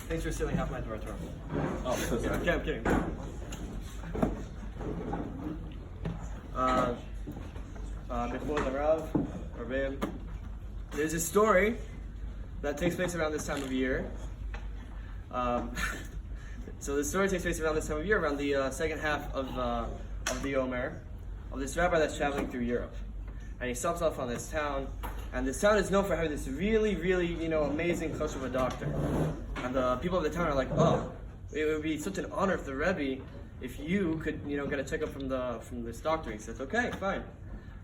Thanks for stealing half my Torah. Oh, so sorry. Okay, I'm kidding. Before the Rav, or Bam, there's a story that takes place around this time of year. So the story takes place around this time of year, around the second half of the Omer, of this rabbi that's traveling through Europe. And he stops off on this town, and this town is known for having this really, really, amazing kosher of a doctor. And the people of the town are like, oh, it would be such an honor if the Rebbe, if you could, get a checkup from this doctor. He says, okay, fine.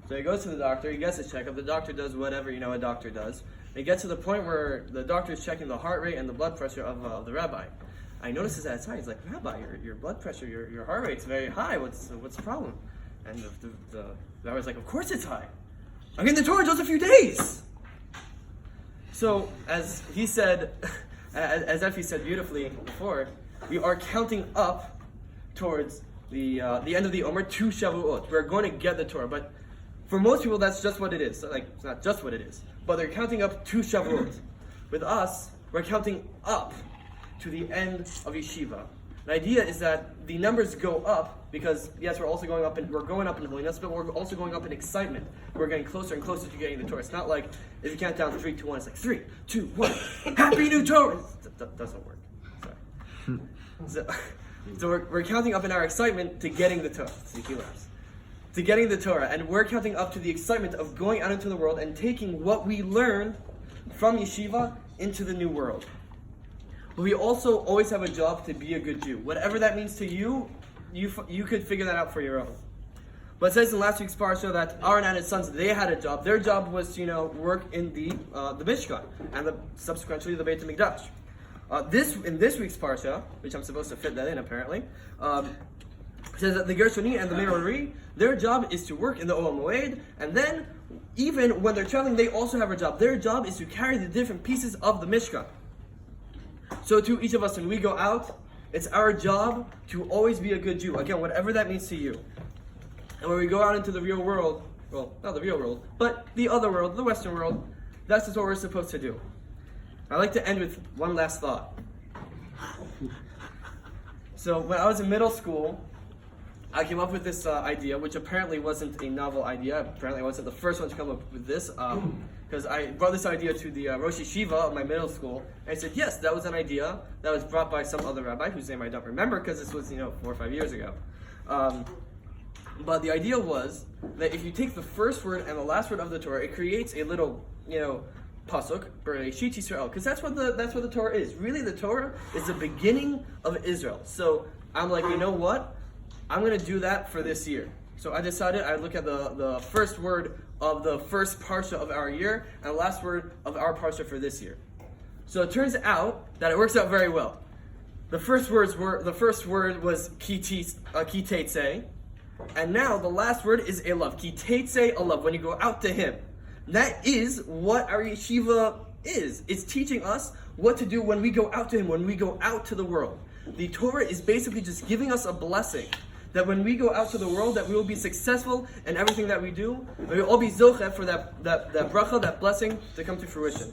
So he goes to the doctor, he gets a checkup, the doctor does whatever, a doctor does. And he gets to the point where the doctor is checking the heart rate and the blood pressure of the rabbi. And he notices that it's high. He's like, Rabbi, your blood pressure, your heart rate's very high. What's the problem? And the rabbi's like, of course it's high. I'm in the Torah just a few days. So, as he said, as Effie said beautifully before, we are counting up towards the end of the Omer to Shavuot. We're going to get the Torah, but for most people, that's just what it is. So, it's not just what it is, but they're counting up to Shavuot. With us, we're counting up to the end of Yeshiva. The idea is that the numbers go up because, yes, we're going up in holiness, but we're also going up in excitement. We're getting closer and closer to getting the Torah. It's not like if you count down 3, 2, 1, it's like 3, 2, 1, Happy New Torah! That doesn't work. Sorry. So we're counting up in our excitement to getting the Torah. To getting the Torah. And we're counting up to the excitement of going out into the world and taking what we learned from Yeshiva into the new world. But we also always have a job to be a good Jew. Whatever that means to you, you could figure that out for your own. But it says in last week's parsha that Aaron and his sons, they had a job. Their job was to, work in the Mishkan and subsequently the Beit HaMikdash. In this week's parsha, which I'm supposed to fit that in apparently, it says that the Gershoni and the Merari, their job is to work in the Olam Moed, and then even when they're traveling, they also have a job. Their job is to carry the different pieces of the Mishkan. So to each of us, when we go out, it's our job to always be a good Jew. Again, whatever that means to you. And when we go out into the real world, well, not the real world, but the other world, the Western world, that's just what we're supposed to do. I'd like to end with one last thought. So when I was in middle school, I came up with this idea, which apparently wasn't a novel idea. Apparently I wasn't the first one to come up with this. Because I brought this idea to the Rosh Yeshiva of my middle school, and I said, yes, that was an idea that was brought by some other rabbi, whose name I don't remember, because this was, 4 or 5 years ago. But the idea was that if you take the first word and the last word of the Torah, it creates a little, pasuk, Bereshit Yisrael, because that's what the Torah is. Really, the Torah is the beginning of Israel. So I'm like, you know what? I'm going to do that for this year. So I decided I'd look at the first word of the first parsha of our year and the last word of our parsha for this year. So it turns out that it works out very well. The first word was ki tetzei, and now the last word is elav. Ki tetzei elav, when you go out to him. That is what our yeshiva is. It's teaching us what to do when we go out to him, when we go out to the world. The Torah is basically just giving us a blessing that when we go out to the world, that we will be successful in everything that we do, and we will all be zocheh for that bracha, that blessing to come to fruition.